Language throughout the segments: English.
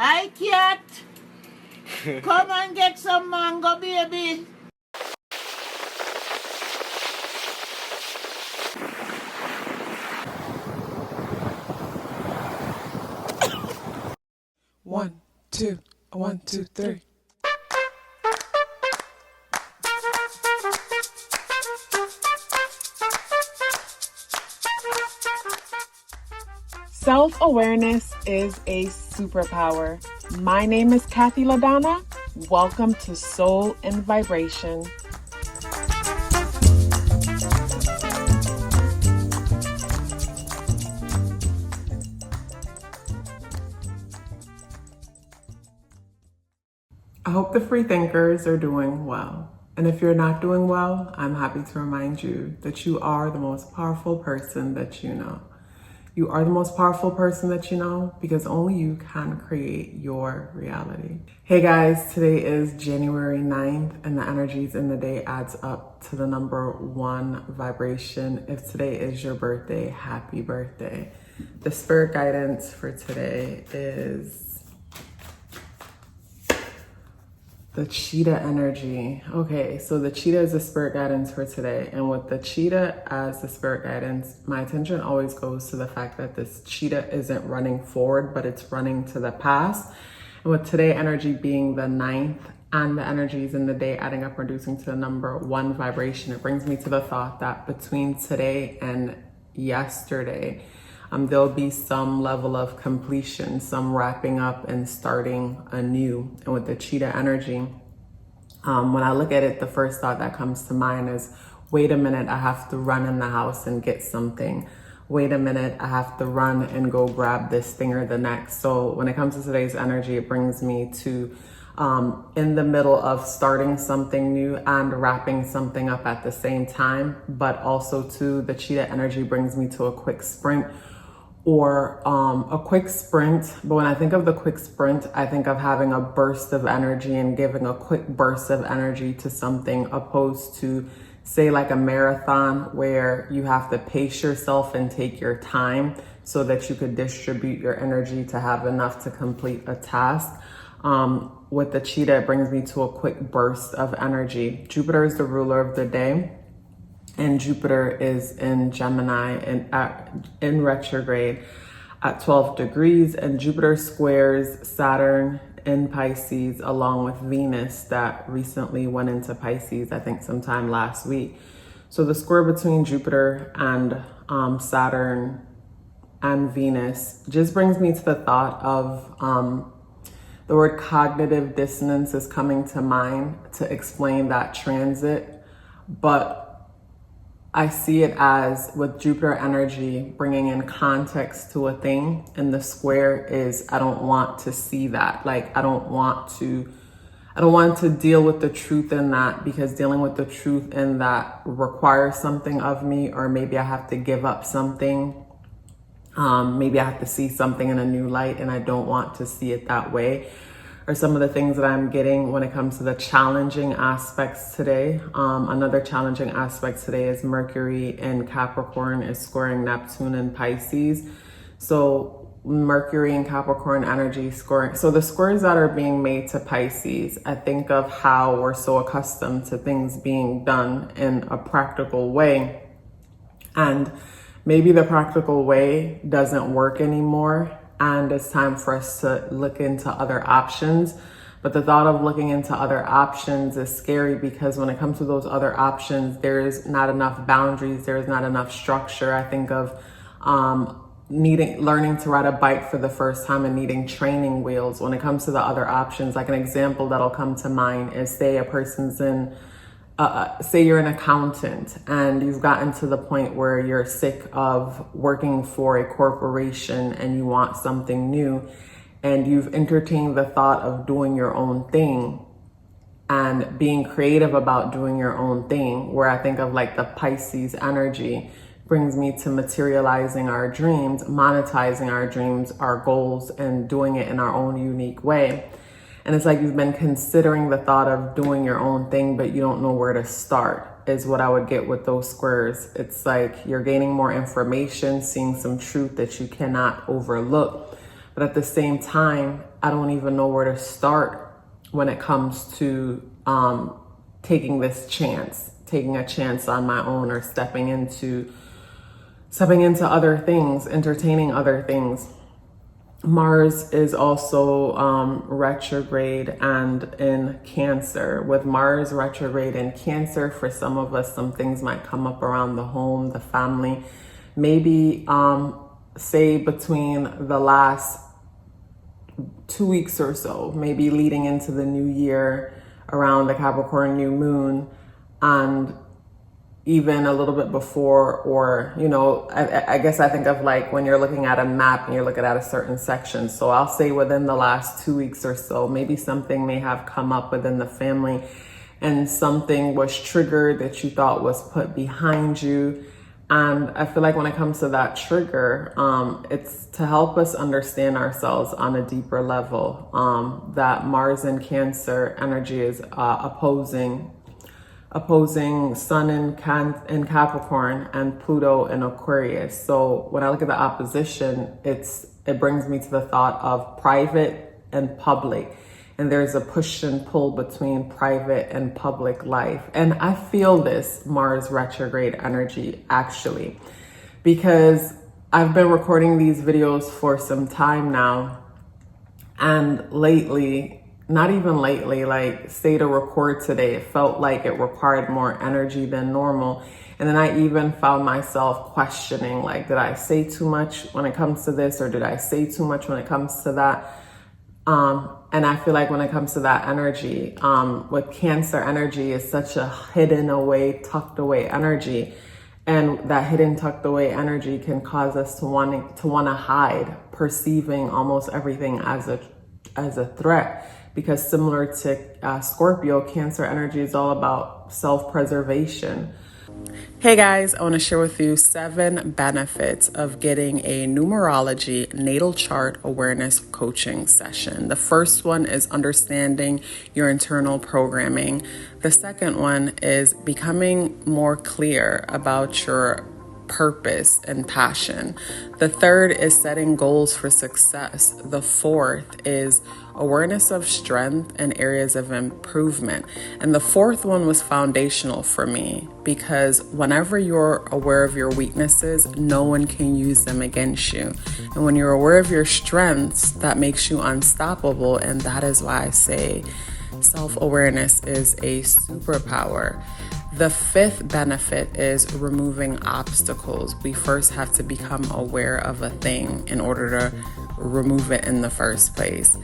Hi, cat. Come and get some mango, baby. One, two, 1, 2, 3. Self-awareness is a superpower. My name is KathyLaDonna. Welcome to Soul and Vibration. I hope the free thinkers are doing well. And if you're not doing well, I'm happy to remind you that you are the most powerful person that you know. You are the most powerful person that you know because only you can create your reality. Hey guys, today is January 9th and the energies in the day adds up to the number 1 vibration. If today is your birthday, happy birthday. The spirit guidance for today is the cheetah energy. Okay, so the cheetah is the spirit guidance for today. And with the cheetah as the spirit guidance, my attention always goes to the fact that this cheetah isn't running forward, but it's running to the past. And with today energy being the 9th and the energies in the day adding up, reducing to the number 1 vibration, it brings me to the thought that between today and yesterday, there'll be some level of completion, some wrapping up and starting anew. And with the cheetah energy, when I look at it, the first thought that comes to mind is, wait a minute, I have to run in the house and get something. Wait a minute, I have to run and go grab this thing or the next. So when it comes to today's energy, it brings me to in the middle of starting something new and wrapping something up at the same time, but also to the cheetah energy brings me to a quick sprint or a quick sprint. But when I think of the quick sprint, I think of having a burst of energy and giving a quick burst of energy to something, opposed to say like a marathon where you have to pace yourself and take your time so that you could distribute your energy to have enough to complete a task. With the cheetah, it brings me to a quick burst of energy. Jupiter is the ruler of the day. And Jupiter is in Gemini and in retrograde at 12 degrees. And Jupiter squares Saturn in Pisces along with Venus that recently went into Pisces, I think sometime last week. So the square between Jupiter and Saturn and Venus just brings me to the thought of the word cognitive dissonance is coming to mind to explain that transit. But I see it as with Jupiter energy bringing in context to a thing, and the square is I don't want to see that. Like I don't want to deal with the truth in that, because dealing with the truth in that requires something of me, or maybe I have to give up something. Maybe I have to see something in a new light, and I don't want to see it that way. Or some of the things that I'm getting when it comes to the challenging aspects today. Another challenging aspect today is Mercury in Capricorn is squaring Neptune in Pisces. So Mercury and Capricorn energy scoring. So the squares that are being made to Pisces, I think of how we're so accustomed to things being done in a practical way. And maybe the practical way doesn't work anymore, and it's time for us to look into other options. But the thought of looking into other options is scary, because when it comes to those other options, there's not enough boundaries, there's not enough structure. I think of learning to ride a bike for the first time and needing training wheels. When it comes to the other options, like an example that'll come to mind is, say a person's in say you're an accountant and you've gotten to the point where you're sick of working for a corporation and you want something new, and you've entertained the thought of doing your own thing and being creative about doing your own thing, where I think of like the Pisces energy brings me to materializing our dreams, monetizing our dreams, our goals, and doing it in our own unique way. And it's like you've been considering the thought of doing your own thing, but you don't know where to start, is what I would get with those squares. It's like you're gaining more information, seeing some truth that you cannot overlook, But at the same time, I don't even know where to start when it comes to taking a chance on my own, or stepping into other things, entertaining other things. Mars is also retrograde and in Cancer. With Mars retrograde in Cancer, for some of us, some things might come up around the home, the family. Maybe say between the last 2 weeks or so, maybe leading into the new year around the Capricorn new moon, and even a little bit before, or, you know, I guess I think of like when you're looking at a map and you're looking at a certain section. So I'll say within the last 2 weeks or so, maybe something may have come up within the family and something was triggered that you thought was put behind you. And I feel like when it comes to that trigger, it's to help us understand ourselves on a deeper level. That Mars and Cancer energy is opposing Sun in Capricorn and Pluto in Aquarius. So when I look at the opposition, it brings me to the thought of private and public. And there's a push and pull between private and public life. And I feel this Mars retrograde energy actually, because I've been recording these videos for some time now. And lately, not even lately, like say to record today, it felt like it required more energy than normal. And then I even found myself questioning, like, did I say too much when it comes to this, or did I say too much when it comes to that? And I feel like when it comes to that energy, with Cancer energy is such a hidden away, tucked away energy. And that hidden, tucked away energy can cause us to want to hide, perceiving almost everything as a threat. Because similar to Scorpio, Cancer energy is all about self-preservation. Hey guys, I want to share with you 7 benefits of getting a numerology natal chart awareness coaching session. The first one is understanding your internal programming. The second one is becoming more clear about your purpose and passion. The third is setting goals for success. The fourth is awareness of strength and areas of improvement. And the fourth one was foundational for me, because whenever you're aware of your weaknesses, no one can use them against you. And when you're aware of your strengths, that makes you unstoppable. And that is why I say self-awareness is a superpower. The fifth benefit is removing obstacles. We first have to become aware of a thing in order to remove it in the first place.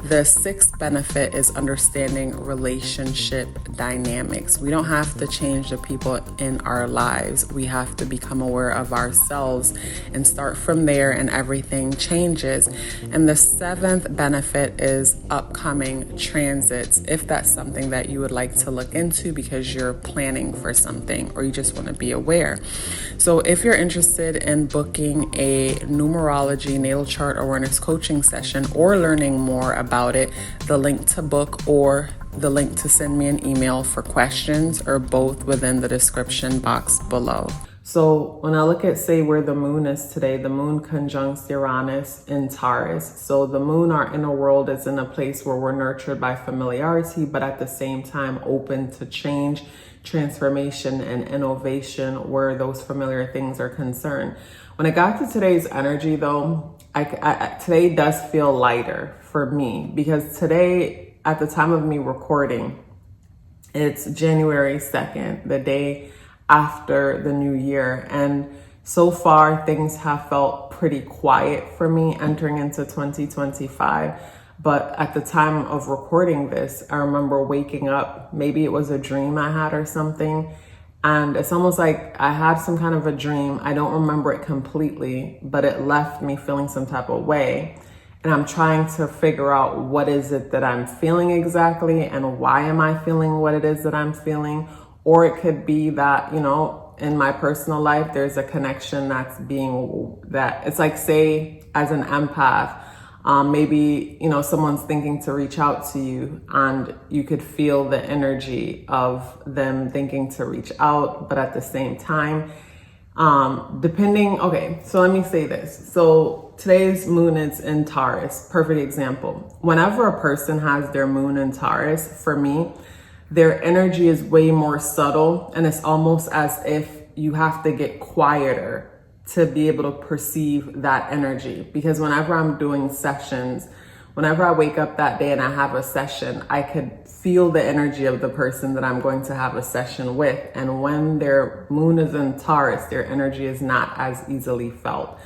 The sixth benefit is understanding relationship dynamics. We don't have to change the people in our lives. We have to become aware of ourselves and start from there, and everything changes. And the seventh benefit is upcoming transits, if that's something that you would like to look into because you're planning for something or you just want to be aware. So if you're interested in booking a numerology natal chart awareness coaching session or learning more about it, the link to book or the link to send me an email for questions are both within the description box below. So when I look at, say, where the moon is today, the moon conjuncts Uranus in Taurus. So the moon, our inner world, is in a place where we're nurtured by familiarity, but at the same time open to change, transformation, and innovation where those familiar things are concerned. When it got to today's energy, though, today does feel lighter for me, because today, at the time of me recording, it's January 2nd, the day after the new year. And so far, things have felt pretty quiet for me entering into 2025. But at the time of recording this, I remember waking up, maybe it was a dream I had or something. And it's almost like I had some kind of a dream. I don't remember it completely, but it left me feeling some type of way. And I'm trying to figure out what is it that I'm feeling exactly, and why am I feeling what it is that I'm feeling? Or it could be that, you know, in my personal life, there's a connection that it's like, say, as an empath, maybe, you know, someone's thinking to reach out to you and you could feel the energy of them thinking to reach out, but at the same time, Okay, so let me say this. So today's moon is in Taurus, perfect example. Whenever a person has their moon in Taurus, for me, their energy is way more subtle, and it's almost as if you have to get quieter to be able to perceive that energy. Because whenever I'm doing sessions, whenever I wake up that day and I have a session, I could feel the energy of the person that I'm going to have a session with. And when their moon is in Taurus, their energy is not as easily felt.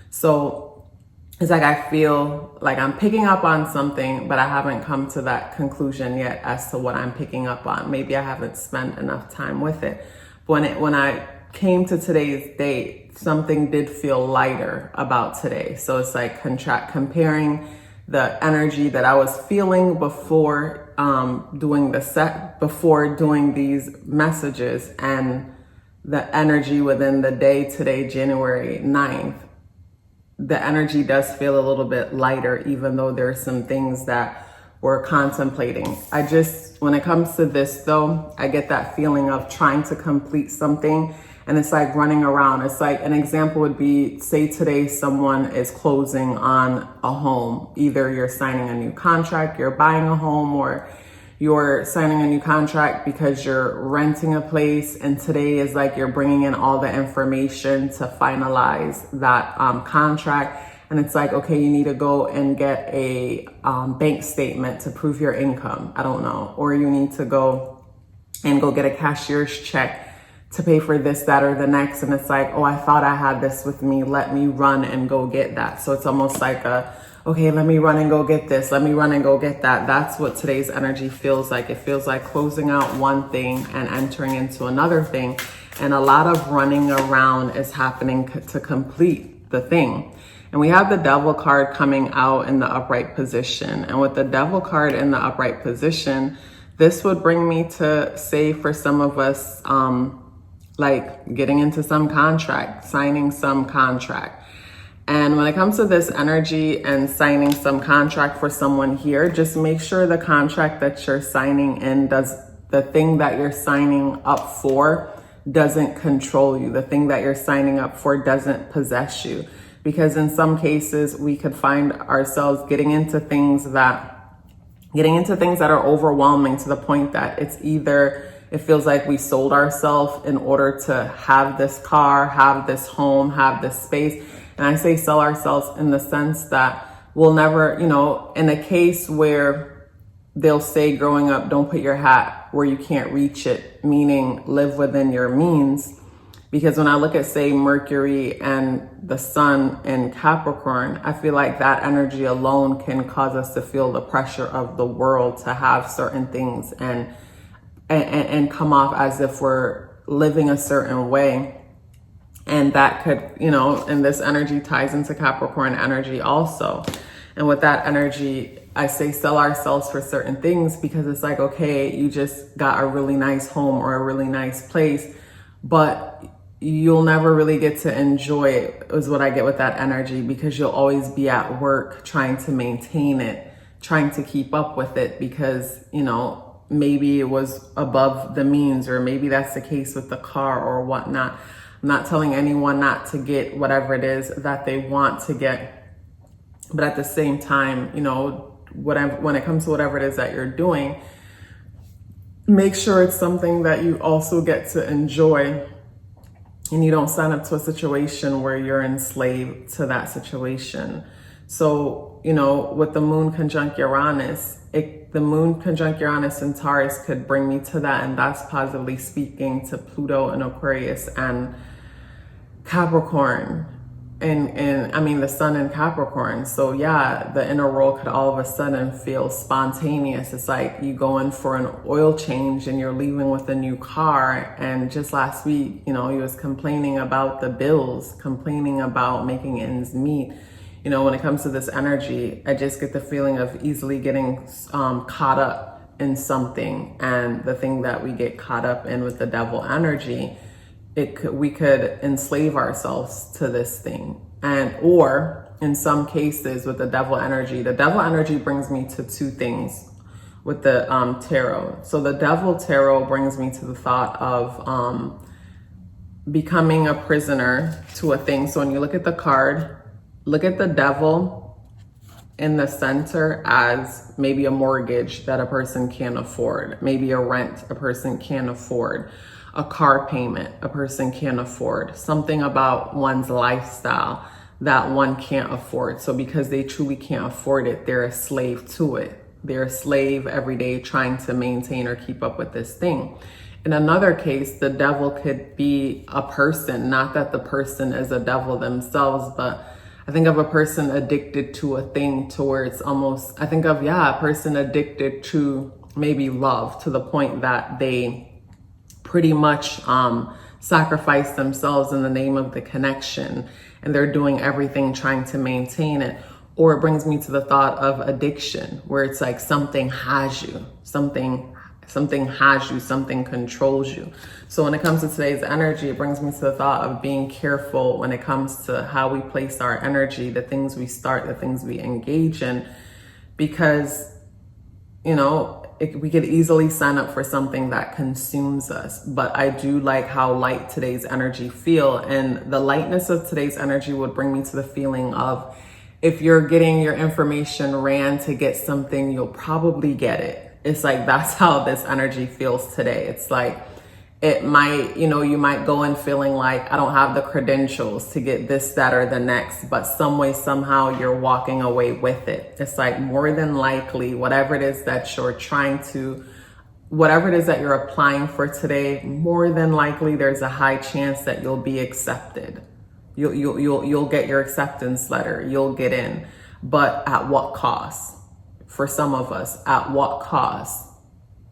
So it's like I feel like I'm picking up on something, but I haven't come to that conclusion yet as to what I'm picking up on. Maybe I haven't spent enough time with it. When I came to today's date, something did feel lighter about today. So it's like comparing the energy that I was feeling before doing these messages, and the energy within the day today, January 9th, the energy does feel a little bit lighter, even though there are some things that we're contemplating. When it comes to this though, I get that feeling of trying to complete something, and it's like running around. It's like, an example would be, say today someone is closing on a home. Either you're signing a new contract, you're buying a home, or you're signing a new contract because you're renting a place. And today is like you're bringing in all the information to finalize that contract. And it's like, okay, you need to go and get a bank statement to prove your income. I don't know. Or you need to go get a cashier's check to pay for this, that, or the next. And it's like, oh, I thought I had this with me. Let me run and go get that. So it's almost like okay, let me run and go get this. Let me run and go get that. That's what today's energy feels like. It feels like closing out one thing and entering into another thing. And a lot of running around is happening to complete the thing. And we have the Devil card coming out in the upright position. And with the Devil card in the upright position, this would bring me to say, for some of us, like getting into some contract, signing some contract. And when it comes to this energy and signing some contract for someone here, just make sure the contract that you're signing in the thing that you're signing up for doesn't control you. The thing that you're signing up for doesn't possess you. Because in some cases, we could find ourselves getting into things that are overwhelming, to the point that it feels like we sold ourselves in order to have this car, have this home, have this space. And I say sell ourselves in the sense that we'll never, in a case where they'll say growing up, don't put your hat where you can't reach it, meaning live within your means. Because when I look at, say, Mercury and the sun in Capricorn, I feel like that energy alone can cause us to feel the pressure of the world to have certain things and come off as if we're living a certain way. And that could, and this energy ties into Capricorn energy also. And with that energy, I say sell ourselves for certain things, because it's like, okay, you just got a really nice home or a really nice place, but you'll never really get to enjoy it, is what I get with that energy, because you'll always be at work trying to maintain it, trying to keep up with it, because, maybe it was above the means, or maybe that's the case with the car or whatnot. I'm not telling anyone not to get whatever it is that they want to get. But at the same time, when it comes to whatever it is that you're doing, make sure it's something that you also get to enjoy, and you don't sign up to a situation where you're enslaved to that situation. So, with the moon conjunct Uranus, the moon conjunct Uranus in Taurus could bring me to that. And that's positively speaking to Pluto and Aquarius and Capricorn. The sun in Capricorn. So yeah, the inner world could all of a sudden feel spontaneous. It's like you go in for an oil change and you're leaving with a new car. And just last week, he was complaining about the bills, complaining about making ends meet. When it comes to this energy, I just get the feeling of easily getting caught up in something. And the thing that we get caught up in with the devil energy, we could enslave ourselves to this thing. Or in some cases with the devil energy brings me to two things with the tarot. So the devil tarot brings me to the thought of becoming a prisoner to a thing. So when you look at the card, look at the devil in the center as maybe a mortgage that a person can't afford, maybe a rent a person can't afford, a car payment a person can't afford, something about one's lifestyle that one can't afford. So because they truly can't afford it, they're a slave to it. They're a slave every day trying to maintain or keep up with this thing. In another case, the devil could be a person, not that the person is a devil themselves, but I think of a person addicted to a thing to where it's almost, I think of, a person addicted to maybe love to the point that they pretty much sacrifice themselves in the name of the connection, and they're doing everything trying to maintain it. Or it brings me to the thought of addiction, where it's like something has you, something has you, something controls you. So when it comes to today's energy, it brings me to the thought of being careful when it comes to how we place our energy, the things we start, the things we engage in, because, you know, we could easily sign up for something that consumes us. But I do like how light today's energy feel, and the lightness of today's energy would bring me to the feeling of, if you're getting your information ran to get something, you'll probably get it. It's like, that's how this energy feels today. It's like, it might, you know, you might go in feeling like, I don't have the credentials to get this, that, or the next, but some way, somehow you're walking away with it. It's like, more than likely, whatever it is that you're trying to, whatever it is that you're applying for today, more than likely there's a high chance that you'll be accepted. You'll get your acceptance letter, you'll get in, but at what cost? For some of us, at what cost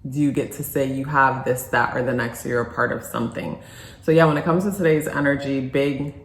do you get to say you have this, that, or the next, or you're a part of something? So when it comes to today's energy, big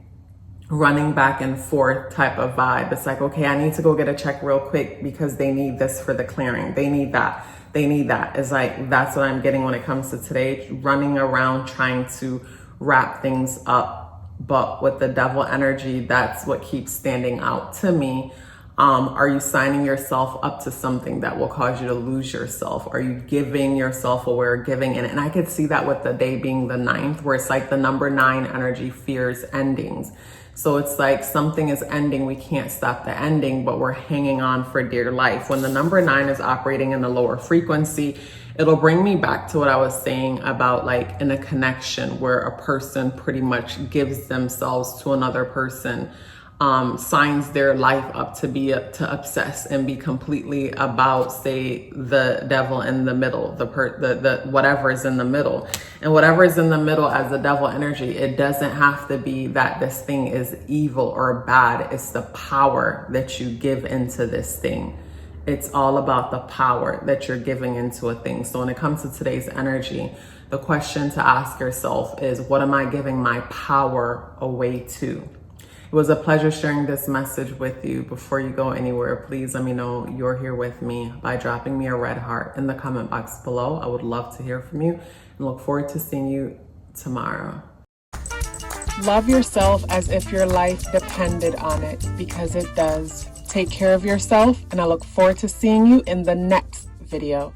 running back and forth type of vibe. It's like, okay, I need to go get a check real quick because they need this for the clearing. They need that. They need that. It's like, that's what I'm getting when it comes to today, running around trying to wrap things up. But with the devil energy, that's what keeps standing out to me. Are you signing yourself up to something that will cause you to lose yourself? Are you giving yourself away, giving in? And I could see that with the day being the 9th, where it's like the number 9 energy fears endings. So it's like something is ending, we can't stop the ending, but we're hanging on for dear life. When the number 9 is operating in the lower frequency, it'll bring me back to what I was saying about, like, in a connection where a person pretty much gives themselves to another person, signs their life up to obsess and be completely about, say, the devil in the middle, the whatever is in the middle. And whatever is in the middle as the devil energy, it doesn't have to be that this thing is evil or bad. It's the power that you give into this thing. It's all about the power that you're giving into a thing. So when it comes to today's energy, the question to ask yourself is, what am I giving my power away to? It was a pleasure sharing this message with you. Before you go anywhere, please let me know you're here with me by dropping me a red heart in the comment box below. I would love to hear from you and look forward to seeing you tomorrow. Love yourself as if your life depended on it, because it does. Take care of yourself, and I look forward to seeing you in the next video.